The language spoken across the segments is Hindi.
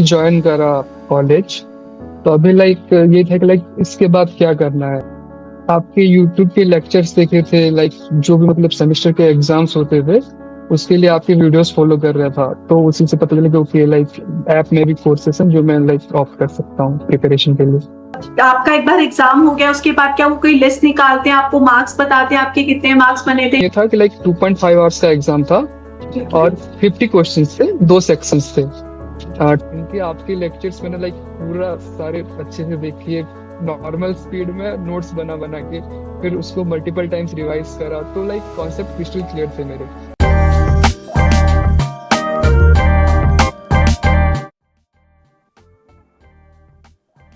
ज्वाइन करा कॉलेज। तो अभी ये था कि इसके बाद क्या करना है। आपके यूट्यूब के लेक्चर्स देखे थे, जो भी मतलब सेमेस्टर के एग्जाम्स होते थे उसके लिए आपके वीडियोस फॉलो कर रहा था। तो उसी से पता चला कि ओके ऐप में भी कोर्सेस हैं जो मैं ऑप्ट कर सकता हूँ प्रिपरेशन के लिए। आपका एक बार एग्जाम हो गया उसके बाद क्या वो कोई लिस्ट निकालते हैं, आपको मार्क्स बताते हैं आपके कितने मार्क्स बने थे? ये था कि 2.5 आवर्स का एग्जाम था और 50 क्वेश्चंस थे, 2 सेक्शंस थे। क्योंकि आपके लेक्चर्स मैंने पूरा सारे अच्छे से देखिए, नॉर्मल स्पीड में नोट्स बना बना के फिर उसको मल्टीपल टाइम्स रिवाइज करा, तो कॉन्सेप्ट क्रिस्टल क्लियर थे मेरे।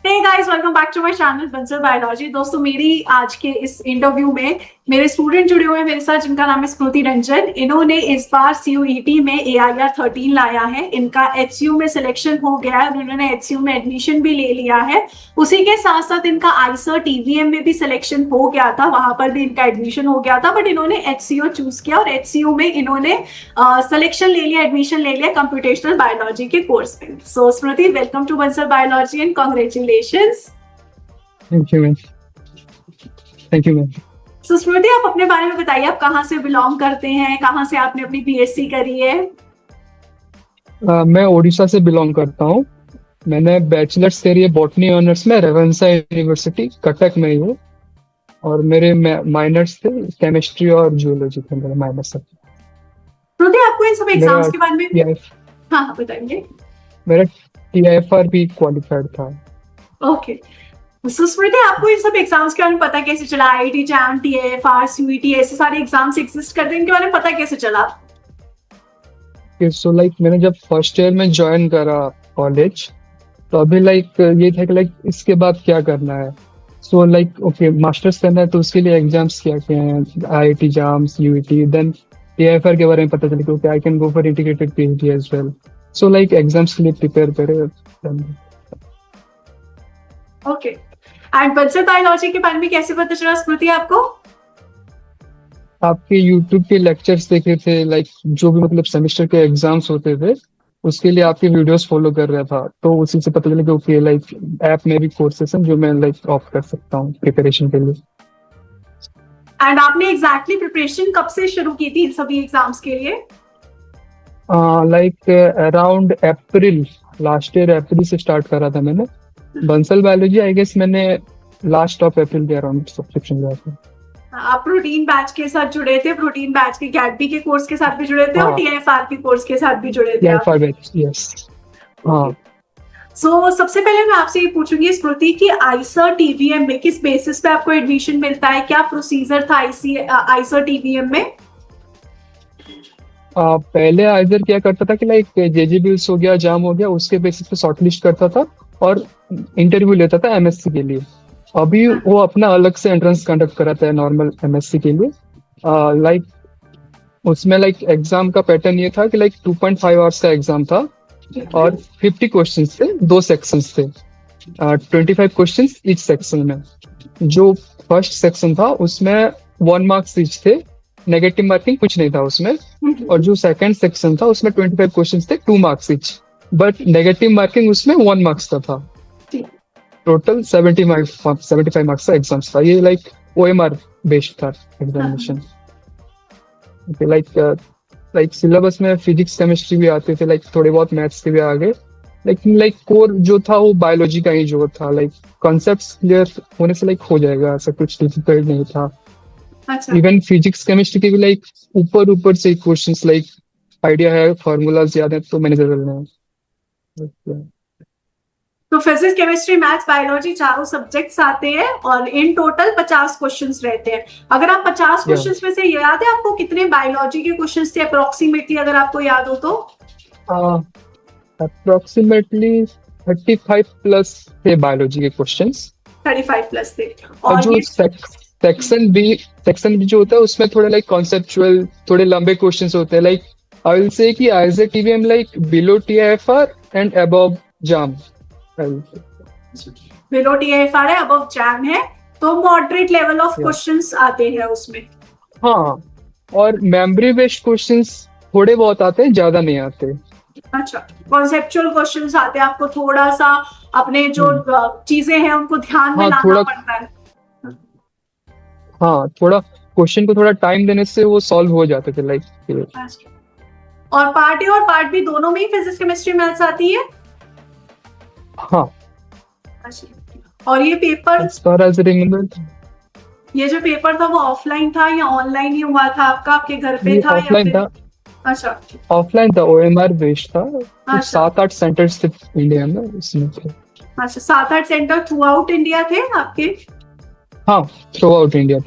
Hey guys, welcome back to my channel Bansal biology. दोस्तों, मेरी आज के इस इंटरव्यू में मेरे स्टूडेंट जुड़े हुए हैं मेरे साथ, जिनका नाम है स्मृति रंजन। इन्होंने इस बार CUET में AIR 13 लाया है। इनका HCU में सिलेक्शन हो गया है, उन्होंने HCU में एडमिशन भी ले लिया है। उसी के साथ साथ इनका IISER TVM में भी सिलेक्शन हो गया था, वहां पर भी इनका एडमिशन हो गया था, बट इन्होंने HCU चूज किया और HCU में इन्होंने सिलेक्शन ले लिया, एडमिशन ले लिया कंप्यूटेशनल बायोलॉजी के कोर्स में। So Smriti, welcome to Bansal biology and congratulations. Thank you ma'am. Thank you ma'am. So Smriti, आप अपने बारे में बताइए, आप कहाँ से बिलोंग करते हैं, कहाँ से आपने अपनी BSc करी है? मैं उड़ीसा से बिलोंग करता हूँ। मैंने बैचलर्स करी है बॉटनी ऑनर्स में रेवेंसा यूनिवर्सिटी कटक में ही हूँ, और मेरे माइनर्स थे केमिस्ट्री और जूलॉजी थे मेरे माइनर्स। स्मृति, आपको इन सब एग्जाम्स के बारे में हाँ बताइए। मेरा TIFR भी क्वालिफाइड था। ओके, सो स्मृति, आपको इन सब एग्जाम्स के बारे में पता कैसे चला? IIT JAM, TIFR, CUET, ऐसे सारे एग्जाम्स एग्जिस्ट करते हैं, इनके बारे में पता कैसे चला? सो मैंने जब फर्स्ट ईयर में ज्वाइन करा कॉलेज, तो अभी ये था कि इसके बाद क्या करना है। सो ओके, मास्टर्स करना है तो उसके लिए एग्जाम्स क्या क्या हैं, IIT JAM, CUET, then TIFR के बारे में पता चला कि okay I can go for integrated PhD as well. So exams के लिए प्रिपेयर करे। ओके, एंड बंसल बायोलॉजी के बारे में कैसे पता चला स्मृति आपको? आपके यूट्यूब के लेक्चर्स देखे थे, जो भी मतलब सेमेस्टर के एग्जाम्स होते थे उसके लिए आपके वीडियोस फॉलो कर रहा था। तो उसी से पता चला कि ओके ऐप में भी कोर्सेस हैं जो मैं ऑप्ट कर सकता हूँ प्रिपरेशन के लिए। एंड आपने एग्जैक्टली प्रिपरेशन कब से शुरू की थी इन सभी एग्जाम्स के लिए? अराउंड अप्रैल, लास्ट ईयर अप्रैल से स्टार्ट करा था मैंने। बंसल बायोलॉजी आई गेस मैंने लास्ट ऑफ अप्रैल के अराउंड सब्सक्रिप्शन लिया था। आप प्रोटीन बैच के साथ जुड़े थे, प्रोटीन बैच के गैटबी के कोर्स के साथ भी जुड़े थे और TIFR के कोर्स के साथ भी जुड़े थे आप? TIFR batch, yes. हाँ। सो सबसे पहले मैं आपसे ये पूछूंगी स्मृति कि IISER TVM में किस बेसिस पे आपको एडमिशन मिलता है, क्या प्रोसीजर था IISER TVM में? पहले आइजर क्या करता था कि JJBils हो गया, जाम हो गया, उसके बेसिस पे शॉर्टलिस्ट करता था और इंटरव्यू लेता था MSc के लिए। अभी वो अपना अलग से एंट्रेंस कंडक्ट कराता है नॉर्मल MSc के लिए। उसमें एग्जाम का पैटर्न ये था कि 2.5 आवर्स का एग्जाम था और 50 क्वेश्चंस थे, 2 सेक्शंस थे। 25 क्वेश्चंस ईच सेक्शन में। जो फर्स्ट सेक्शन था उसमें 1 मार्क्स ईच थे, नेगेटिव मार्किंग कुछ नहीं था उसमें। और जो सेकंड सेक्शन था उसमें 25 क्वेश्चंस थे, 2 marks each, but negative marking उसमें 1 मार्क्स का था। टोटल 75 मार्क्स का एग्जाम था। ये OMR बेस्ड था एग्जामिनेशन। सिलेबस में फिजिक्स केमिस्ट्री भी आते थे, थोड़े बहुत मैथ्स के भी आ गए, लेकिन कोर जो था वो बायोलॉजी का ही जो था। कॉन्सेप्ट्स क्लियर होने से हो जाएगा, ऐसा कुछ डिफिकल्ट नहीं था। इवन फिजिक्स केमिस्ट्री के भी ऊपर ऊपर से क्वेश्चंस आइडिया है, फॉर्मूलाज याद है तो मैंने करना है। तो फिजिक्स, केमिस्ट्री, मैथ्स, बायोलॉजी चारों सब्जेक्ट्स आते हैं और इन टोटल 50 क्वेश्चंस रहते हैं। अगर आप 50 क्वेश्चंस में से याद है आपको कितने बायोलॉजी के क्वेश्चंस थे अप्रोक्सीमेटली, अगर आपको याद हो तो? अप्रोक्सीमेटली 35 प्लस थे बायोलॉजी के क्वेश्चंस। 35 प्लस थे। और जो सेक्शन बी जो होता है उसमें थोड़े कॉन्सेप्चुअल, थोड़े लंबे क्वेश्चंस होते हैं। आई विल से कि IISER TVM below TIFR and above JAM। Below TIFR है, अबव JAM है, तो मॉडरेट लेवल ऑफ क्वेश्चंस आते हैं उसमें। हाँ, और मेमोरी बेस्ड क्वेश्चंस थोड़े बहुत आते हैं, ज्यादा नहीं आते। अच्छा, कॉन्सेप्चुअल क्वेश्चंस आते हैं, आपको थोड़ा सा अपने जो चीजें हैं उनको ध्यान में हाँ लाना थोड़ा, पड़ता है। हाँ थोड़ा क्वेश्चन को थोड़ा टाइम देने से वो सॉल्व हो जाते थे लाइक। अच्छा, और पार्ट ए और पार्ट बी दोनों में ही फिजिक्स केमिस्ट्री मैथ्स आती है? हाँ अच्छा, और ये paper, as far as remember, ये जो पेपर था वो ऑफलाइन था या ऑनलाइन ही हुआ था आपका, आपके घर पे ये था या ऑफलाइन फिर? था। अच्छा। ऑफलाइन था, OMR बेस्ड था, कुछ अच्छा 7-8 सेंटर्स थे इंडिया में उसमें थे। अच्छा, 7-8 सेंटर थ्रू आउट इंडिया थे आपके? हाँ थ्रू आउट इंडिया।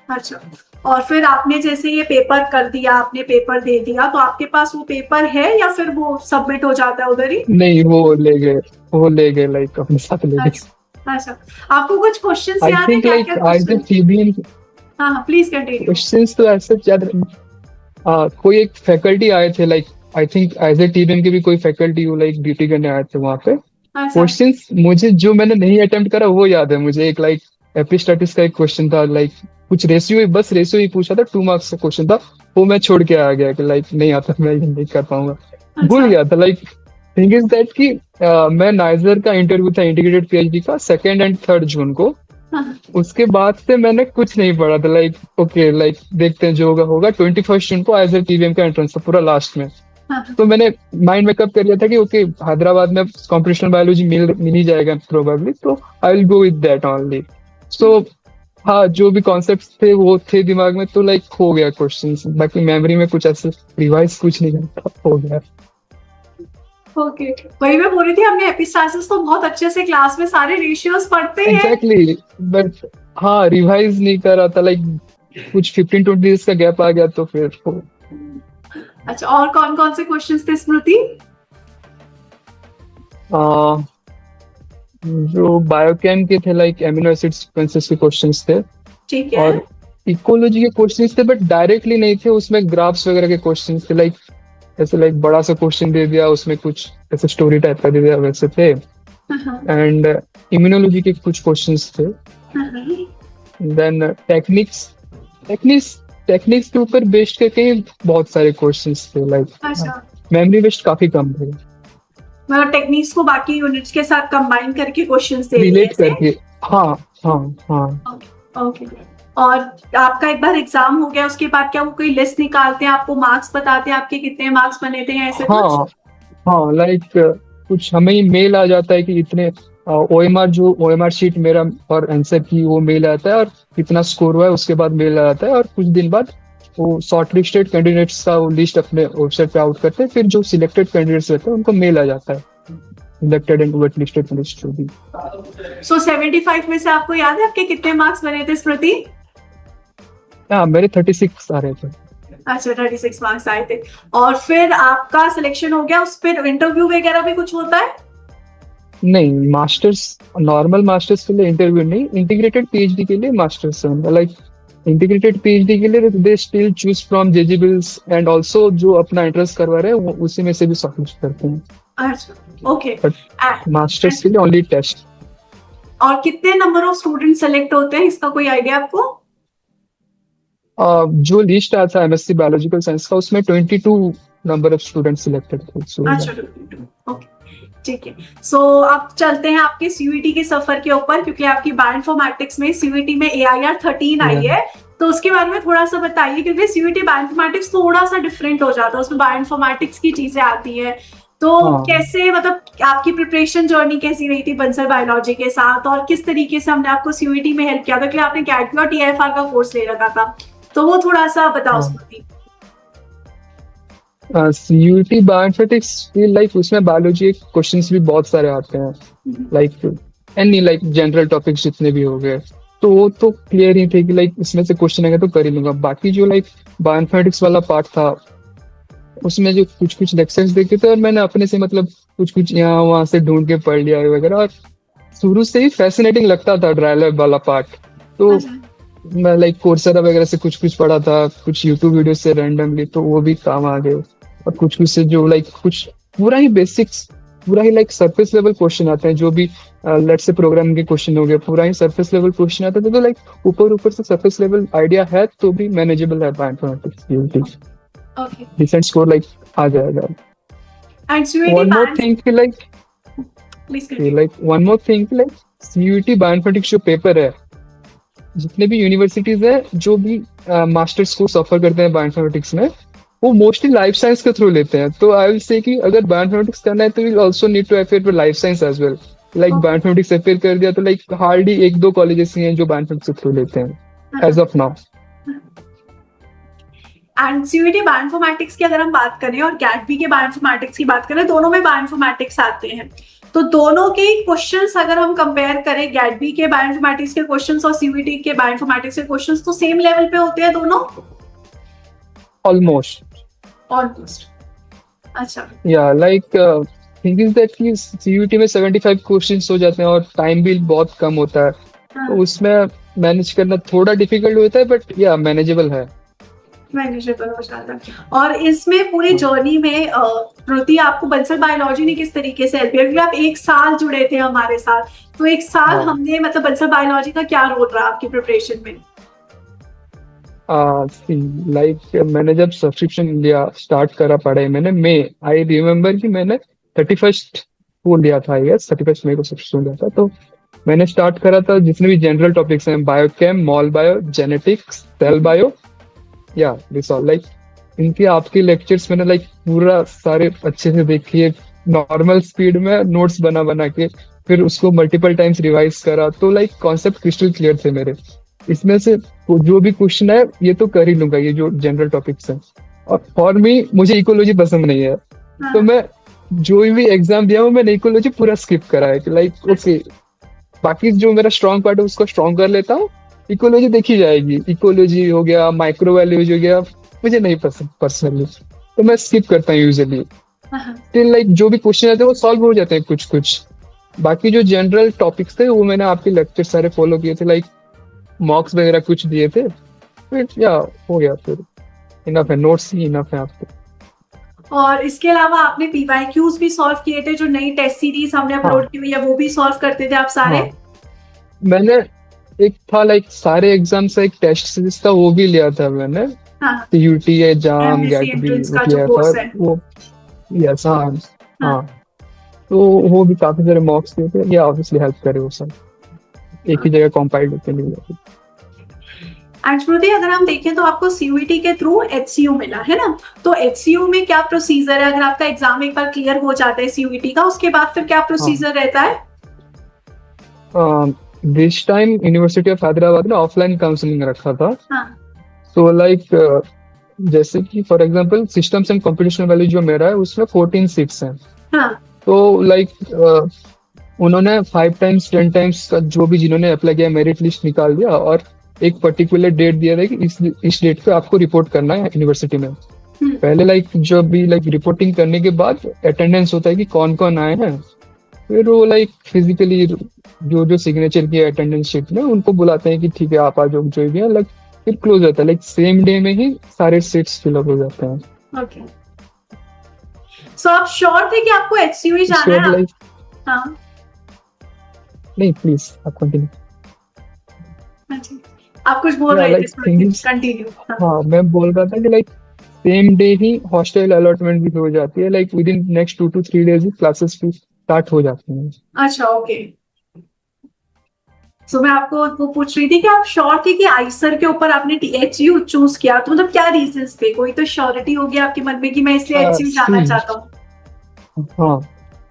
अच्छा, और फिर आपने जैसे ये पेपर कर दिया, आपने पेपर दे दिया, तो आपके पास वो पेपर है या फिर वो सबमिट हो जाता है उधर ही? नहीं वो ले गए लाइक अपने साथ ले गए। अच्छा अच्छा, आपको कुछ क्वेश्चंस आई याद है, थिंक क्या क्या like as a question? TBM हाँ हाँ, प्लीज कंटिन्यू। क्वेश्चंस तो ऐसे ज्यादा, कोई एक फैकल्टी आए थे like, I think as a TBM के भी कोई फैकल्टी वो लाइक ड्यूटी करने आए थे वहां पे। अच्छा क्वेश्चंस मुझे जो मैंने नहीं अटेम्प्ट करा वो याद है मुझे। एक लाइक एपिस्टैटिस का एक क्वेश्चन था, लाइक कुछ रेशियो, बस रेशियो ही पूछा था, 2 मार्क्स का क्वेश्चन था। वो मैं छोड़ के आ गया कि लाइक नहीं आता, मैं ये नहीं कर पाऊंगा, भूल अच्छा। गया था लाइक। थिंग इज दैट कि मैं नाइजर का इंटरव्यू था इंटीग्रेटेड PhD का 2 एंड 3 जून को। हाँ उसके बाद से मैंने कुछ नहीं पढ़ा था लाइक, ओके लाइक देखते हैं जो होगा होगा। 21 जून को एज ए टीबीएम का एंट्रेंस था पूरा लास्ट में। हाँ तो मैंने माइंड मेकअप कर लिया था कि ओके हैदराबाद में कंप्यूटेशनल बायोलॉजी मिल ही जाएगा प्रोबेबली, तो I will go with that only. So हाँ जो भी कॉन्सेप्ट्स थे वो थे दिमाग में, तो लाइक हो गया क्वेश्चंस, बाकी मेमोरी में कुछ ऐसे रिवाइज कुछ नहीं करता, हो गया। ओके, वही मैं बोल रही थी, हमने एपिस्टासिस तो बहुत अच्छे से क्लास में सारे रेशियोज पढ़ते हैं। एग्जैक्टली बट हाँ रिवाइज नहीं कर रहा था लाइक, कुछ 15-20 डेज का गैप आ गया तो फिर अच्छा, और कौन कौन से क्वेश्चंस थे स्मृति? आ, जो बायोकेम के थे लाइक एमिनो एसिड सीक्वेंसेस के क्वेश्चंस थे, ठीक है। और इकोलॉजी के क्वेश्चंस थे बट डायरेक्टली नहीं थे, उसमें ग्राफ्स वगैरह के क्वेश्चंस थे लाइक, ऐसे लाइक बड़ा सा क्वेश्चन दे दिया उसमें कुछ ऐसे स्टोरी टाइप का दे दिया, वैसे थे। हाँ, एंड इम्यूनोलॉजी के कुछ क्वेश्चंस थे। हाँ, देन टेक्निक्स टेक्निक्स टेक्निक्स के ऊपर बेस्ड करके ही बहुत सारे क्वेश्चंस थे लाइक, अच्छा, मेमोरी बेस्ड काफी कम थे, मतलब टेक्निक्स को बाकी यूनिट्स के साथ कंबाइन करके क्वेश्चंस दे दिए रिलेट ऐसे? करके। हाँ हाँ हाँ। ओके, और आपका एक बार एग्जाम हो गया उसके बाद क्या वो कोई लिस्ट निकालते हैं, आपको मार्क्स बताते हैं आपके कितने मार्क्स बने थे या ऐसे कुछ? हाँ हाँ लाइक कुछ हमें मेल आ जाता है कि इतने OMR शीट मेरा और आंसर की वो मेल आता है, और कितना स्कोर हुआ है उसके बाद मेल आ जाता है, और कुछ दिन बाद वो शॉर्ट लिस्टेड कैंडिडेट्स का वो लिस्ट अपने वेबसाइट पे आउट करते हैं, फिर जो सिलेक्टेड कैंडिडेट्स रहते हैं उनको मेल आ जाता है, selected and wait listed list जो भी। सो 75 में से आपको याद है आपके कितने मार्क्स बने थे स्मृति? हाँ मेरे 36 आ रहे थे। अच्छा, 36 मार्क्स आए थे, और फिर आपका सिलेक्शन हो गया, उस पर इंटरव्यू वगैरह भी कुछ होता है? नहीं मास्टर्स, नॉर्मल मास्टर्स के लिए इंटरव्यू नहीं, इंटीग्रेटेड PhD के लिए मास्टर्स है लाइक। इंटीग्रेटेड PhD के लिए they still choose from JGEEBILS, and also जो अपना एंट्रेंस करवा रहे हैं वो उसी में से भी शॉर्टलिस्ट करते हैं, अच्छा ओके। बट मास्टर्स के लिए ओनली टेस्ट। और कितने नंबर ऑफ स्टूडेंट सेलेक्ट होते हैं, इसका कोई आइडिया आपको? जो लिस्ट आया था MSc बायोलॉजिकल साइंस का उसमें 22 नंबर ऑफ स्टूडेंट सिलेक्टेड थे। अच्छा ओके, ठीक है। सो अब चलते हैं आपके सीयूईटी के सफर के ऊपर, क्योंकि आपकी बायोइन्फॉर्मेटिक्स में सीयूईटी में AIR 13 आई है, तो उसके बारे में थोड़ा सा बताइए, क्योंकि सीयूईटी बायोइन्फॉर्मेटिक्स थोड़ा सा डिफरेंट हो जाता है, उसमें बायोइन्फॉर्मेटिक्स की चीजें आती है, तो कैसे, मतलब आपकी प्रिपरेशन जर्नी कैसी रही थी बंसल बायोलॉजी के साथ, और किस तरीके से हमने आपको सीयूईटी में हेल्प किया था, क्योंकि आपने कैट और TIFR का कोर्स ले रखा था, तो वो थोड़ा सा बताओ स्मृति। CUT बायोइन्फॉर्मेटिक्स लाइक उसमें बायोलॉजी के क्वेश्चंस भी बहुत सारे आते हैं like any like general topics जितने भी हो गए, तो वो तो क्लियर ही थे कि लाइक इसमें से क्वेश्चन आएगा तो कर ही लूंगा। बाकी जो लाइक बायोइन्फॉर्मेटिक्स वाला पार्ट था उसमें जो कुछ कुछ लेक्चर्स देखे थे, और मैंने अपने से मतलब कुछ कुछ यहाँ वहां से ढूंढ के पढ़ लिया वगैरह, और शुरू से ही फैसिनेटिंग लगता था ड्राई लैब वाला पार्ट, तो मैं लाइक कोर्सेरा वगैरह से कुछ कुछ पढ़ा था, कुछ यूट्यूब वीडियो से रैंडमली, तो वो भी काम आ गए, और कुछ कुछ से जो लाइक कुछ पूरा ही बेसिक्स, पूरा ही लाइक सरफेस लेवल क्वेश्चन आते हैं, जो भी लेट्स से प्रोग्रामिंग के क्वेश्चन हो गए, पूरा ही सरफेस लेवल क्वेश्चन आते थे, तो लाइक ऊपर ऊपर से सरफेस लेवल आइडिया है तो भी मैनेजेबल है बायोइन्फॉर्मेटिक्स। डिसेंट स्कोर लाइक आ जाएगा। And CUET one more thing कि like please continue. like one more thing कि like CUET बायोइन्फॉर्मेटिक्स जो पेपर है, जितने भी यूनिवर्सिटीज है जो भी मास्टर्स कोर्स ऑफर करते हैं बायोइन्फॉर्मेटिक्स में, वो मोस्टली लाइफ साइंस के थ्रू लेते हैं। तो आई विल से कि अगर बायोइन्फॉर्मेटिक्स करना है तो you also need to affair with life science as well. Like bioinformatics affair कर दिया तो लाइक हार्डली एक दो कॉलेजेस ही हैं जो बायोइन्फॉर्मेटिक्स के थ्रू लेते हैं as of now. And CUET bioinformatics की अगर हम बात करें और गैटबी के बायोइन्फॉर्मेटिक्स की बात करें, दोनों में बायोइन्फॉर्मेटिक्स आते हैं। तो दोनों के क्वेश्चंस अगर हम कंपेयर करें, गैटबी के बायोइन्फॉर्मेटिक्स के क्वेश्चंस और सीयूईटी के बायोइन्फॉर्मेटिक्स के क्वेश्चंस, तो सेम लेवल पे होते हैं दोनों ऑलमोस्ट। ऑलमोस्ट। अच्छा, या लाइक थिंग इज दैट कि CUET में 75 क्वेश्चंस हो जाते हैं और टाइम भी बहुत कम होता है, तो उसमें मैनेज करना थोड़ा डिफिकल्ट होता है, बट या मैनेजेबल है। मैनेजेबल हो जाता है। और इसमें पूरी जर्नी में श्रुति, आपको बंसल बायोलॉजी ने किस तरीके से हेल्प किया? क्योंकि आप एक साल जुड़े थे हमारे साथ, तो एक साल हाँ। हमने मतलब बंसल बायोलॉजी का क्या रोल रहा आपकी प्रिपरेशन में? लाइक मैंने जब सब्सक्रिप्शन लिया स्टार्ट करा पढ़ाई मैंने आई रिमेम्बर कि मैंने 31st को लिया था, आई गेस 31 मई को सब्सक्रिप्शन लिया था। तो मैंने स्टार्ट करा था जितने भी जनरल टॉपिक्स हैं, biochem, mol bio, genetics, cell bio, या दिस ऑल। लाइक इनके आपके लेक्चर्स मैंने लाइक पूरा सारे अच्छे से देखिए, नॉर्मल स्पीड में नोट्स बना बना के, फिर उसको मल्टीपल टाइम्स रिवाइज करा। तो लाइक कॉन्सेप्ट क्रिस्टल क्लियर थे मेरे। इसमें से जो भी क्वेश्चन है ये तो कर ही लूंगा, ये जो जनरल टॉपिक्स हैं। और फॉर मी, मुझे इकोलॉजी पसंद नहीं है, तो मैं जो भी एग्जाम दिया हूँ मैंने इकोलॉजी पूरा स्किप करा है कि लाइक ओके, बाकी जो मेरा स्ट्रॉन्ग पार्ट है उसको स्ट्रॉन्ग कर लेता हूँ, इकोलॉजी देखी जाएगी। इकोलॉजी हो गया, माइक्रोबायोलॉजी हो गया, मुझे नहीं पसंद पर्सनली, तो मैं स्किप करता हूँ यूजुअली। स्टिल लाइक जो भी क्वेश्चन आते हैं वो सॉल्व हो जाते हैं कुछ कुछ। बाकी जो जनरल टॉपिक्स थे वो मैंने आपके लेक्चर सारे फॉलो किए थे, लाइक मॉक्स वगैरह कुछ दिए थे, फिर या हो गया, फिर इनफ है, नोट्स ही इनफ है आपको। और इसके अलावा आपने पीवाईक्यूज भी सॉल्व किए थे, जो नई टेस्ट सीरीज हमने अपलोड की हुई है वो भी सॉल्व करते थे आप सारे? हाँ, मैंने एक था लाइक सारे एग्जाम से एक टेस्ट सीरीज था, वो भी लिया था मैंने। हाँ, CUT है, जाम, MSc गैट भी एंट्रेंस का जो किया था, कोर्स और है। वो यस हाँ हाँ। हाँ, तो वो भी काफी सारे मॉक्स दिए थे, या ऑब्वियसली हेल्प करे वो सब, एक ही जगह कंपाइल्ड होके मिल गया। एंड श्रुति, अगर हम देखें तो आपको सीयूईटी के थ्रू HCU मिला है ना, तो HCU में क्या प्रोसीजर है? अगर आपका एग्जाम एक बार क्लियर हो जाता है सीयूईटी का, उसके बाद फिर क्या प्रोसीजर रहता है? This time university of Hyderabad ने ऑफलाइन काउंसलिंग रखा था। हाँ, तो लाइक जैसे कि for example systems and computational value जो मेरा है उसमें 14 सीट्स हैं। हाँ, तो लाइक उन्होंने 5 टाइम्स 10 टाइम्स का जो भी जिन्होंने अप्लाई किया मेरिट लिस्ट निकाल दिया, और एक पर्टिकुलर डेट दिया था कि इस डेट पे आपको रिपोर्ट करना है यूनिवर्सिटी में। पहले लाइक जो भी लाइक रिपोर्टिंग करने के बाद अटेंडेंस होता है कि कौन कौन आए हैं, फिर वो लाइक फिजिकली जो सिग्नेचर किया अटेंडेंस शीट में उनको बुलाते हैं कि ठीक है आप आ जाओ, जो भी है लाइक फिर क्लोज होता है, लाइक सेम डे में ही सारे सीट्स फिलअप हो जाते हैं। ओके। सो आप श्योर थे कि आपको HCU ही जाना है? लाइक हाँ, नहीं प्लीज आप कंटिन्यू। अच्छा, आप कुछ बोल रहे थे, कंटिन्यू। हाँ, मैं बोल रहा था कि लाइक सेम डे ही हॉस्टल अलॉटमेंट भी हो जाती है, like with in next 2 to 3 days he classes भी स्टार्ट हो जाती हैं। अच्छा, ओके। सो मैं आपको वो पूछ रही थी कि आप श्योर थे कि आइसर के ऊपर आपने HCU चूज किया, तो मतलब क्या रीजंस थे? कोई तो श्योरिटी होगी आपके मन में कि मैं इसलिए HCU जाना चाहता हूँ? हाँ,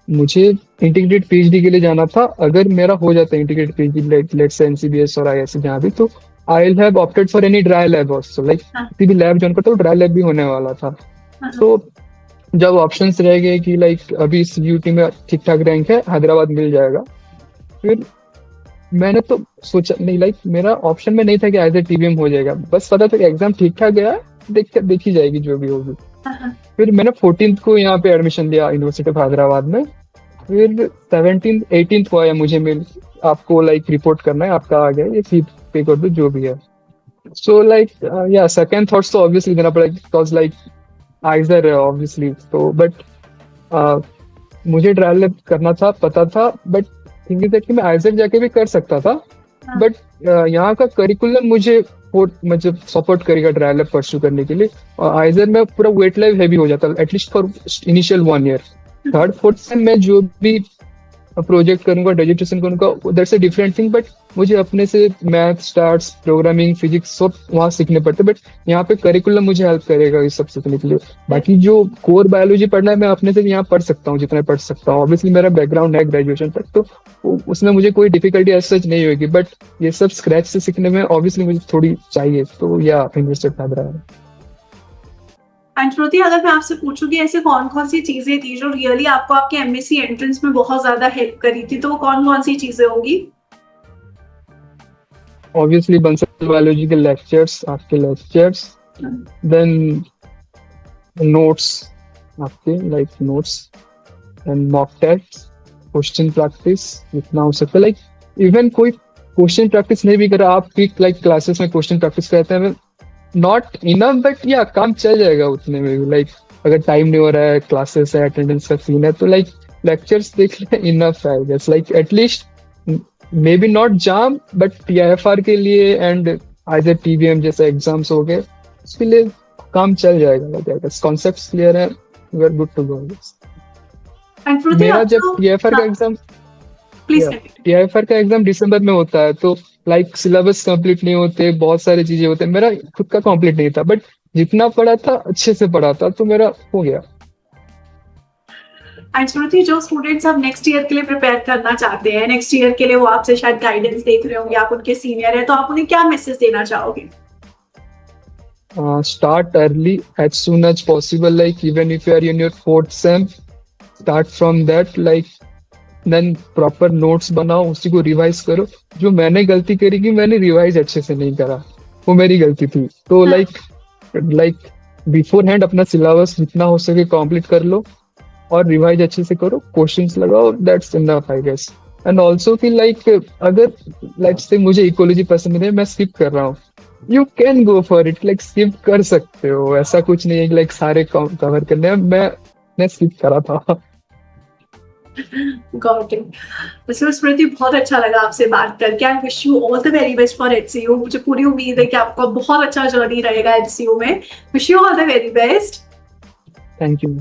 मुझे इंटीग्रेटेड PhD के लिए जाना था। अगर मेरा हो जाता है integrated PhD like let's say NCBS और IISc जहाँ भी, तो I will have opted for any dry lab also, like किसी भी लैब ज्वाइन करता तो ड्राई लैब भी होने वाला था। तो जब ऑप्शंस रह गए कि लाइक अभी CUT में ठीक ठाक रैंक है, हैदराबाद मिल जाएगा, फिर मैंने तो सोचा नहीं, लाइक मेरा ऑप्शन में नहीं था कि एज ए TBM हो जाएगा, बस पता था कि एग्जाम ठीक ठाक गया, देखी जाएगी जो भी होगी। फिर मैंने 14th को यहाँ पे एडमिशन लिया यूनिवर्सिटी ऑफ हैदराबाद में। फिर 17th 18th को आया मुझे मेल, आपको लाइक रिपोर्ट करना है, आपका आ गया, ये फी पे कर दो जो भी है। सो लाइक या सेकंड थॉट्स तो ऑब्वियसली देना पड़ेगा, बिकॉज लाइक आइजर है ऑब्वियसली, तो बट मुझे ट्रायल लैब करना था, पता था, बट थिंक इज दैट कि मैं आइजर जाके भी कर सकता था, बट यहाँ का करिकुलम मुझे मतलब सपोर्ट करेगा ट्रायल लैब परस्यू करने के लिए। और आइजर में पूरा वेट लैब हैवी हो जाता है, at least for initial 1 year। Third fourth same में जो भी प्रोजेक्ट करूंगा, डिजिटेशन करूंगा, that's a different thing, but मुझे अपने से मैथ, स्टार्स, प्रोग्रामिंग, फिजिक्स सब वहाँ सीखने पड़ते, बट यहाँ पे करिकुलम मुझे हेल्प करेगा इस सब सीखने के लिए। बाकी जो कोर बायोलॉजी पढ़ना है मैं अपने से यहाँ पढ़ सकता हूँ जितना पढ़ सकता हूँ, ऑब्वियसली मेरा बैकग्राउंड है ग्रेजुएशन तक, तो उसमें मुझे कोई डिफिकल्टी एज सच नहीं होगी, बट ये सब स्क्रैच से सीखने में ऑब्वियसली मुझे थोड़ी चाहिए, तो या इन्वेस्टेड लग रहा है। एंड श्रुति, अगर मैं आपसे पूछूं कि ऐसे कौन कौन सी चीजें थी जो रियली आपको आपके एमएससी एंट्रेंस में बहुत ज्यादा हेल्प करी थी, तो वो कौन कौन सी चीजें होगी? ऑब्वियसली बंसल बायोलॉजी के लेक्चर्स, आपके लेक्चर्स, देन नोट्स, आपके like notes and mock test, question practice जितना हो सकता है, लाइक इवन कोई क्वेश्चन प्रैक्टिस नहीं भी करा आप लाइक क्लासेस में क्वेश्चन प्रैक्टिस करते हैं, नॉट इनफ बट या काम चल जाएगा उतने में भी, लाइक अगर टाइम नहीं हो रहा है, क्लासेस है, अटेंडेंस का सीन है, तो लाइक लेक्चर्स देख ले इनफ है, just like at least may be not JAM but TIFR के लिए एंड एज ए टीबीएम जैसे एग्जाम्स हो गए उसके लिए काम चल जाएगा, लाइक कॉन्सेप्ट्स क्लियर है, we are good to go. And Shruti, मेरा जब टीआईएफआर का एग्जाम प्लीज टीआईएफआर का एग्जाम दिसंबर में होता है, तो लाइक सिलेबस कंप्लीट नहीं होते, बहुत सारी चीजें होते हैं, मेरा खुद का कंप्लीट नहीं था, बट जितना पढ़ा था अच्छे से पढ़ा था, तो मेरा हो गया। एंड श्रुति, जो स्टूडेंट्स अब नेक्स्ट ईयर के लिए प्रिपेयर करना चाहते हैं, नेक्स्ट ईयर के लिए वो आपसे शायद गाइडेंस देख रहे होंगे, आप उनके सीनियर हैं, तो आप उन्हें क्या मैसेज देना चाहोगे? Start early, as soon as possible, like even if you are in your fourth sem, start from that, like then proper notes बनाओ, उसी को रिवाइज करो। जो मैंने गलती करी कि मैंने रिवाइज अच्छे से नहीं करा, वो मेरी गलती थी, तो लाइक बिफोर हैंड अपना सिलेबस जितना हो सके कंप्लीट कर लो और रिवाइज अच्छे से करो, क्वेश्चंस लगाओ, that's enough I guess. And also कि लाइक अगर लाइक से मुझे इकोलॉजी पसंद है, मैं स्किप कर रहा हूँ, you can go for it, like skip कर सकते हो, ऐसा कुछ नहीं है कि लाइक सारे कवर करने हैं, मैं स्किप करा था। Got it. वैसे स्मृति, बहुत अच्छा लगा आपसे बात करके। I wish you all the very best for HCU. मुझे पूरी उम्मीद है कि आपका बहुत अच्छा जर्नी रहेगा एचसीयू में। Wish you all the very best. Thank you.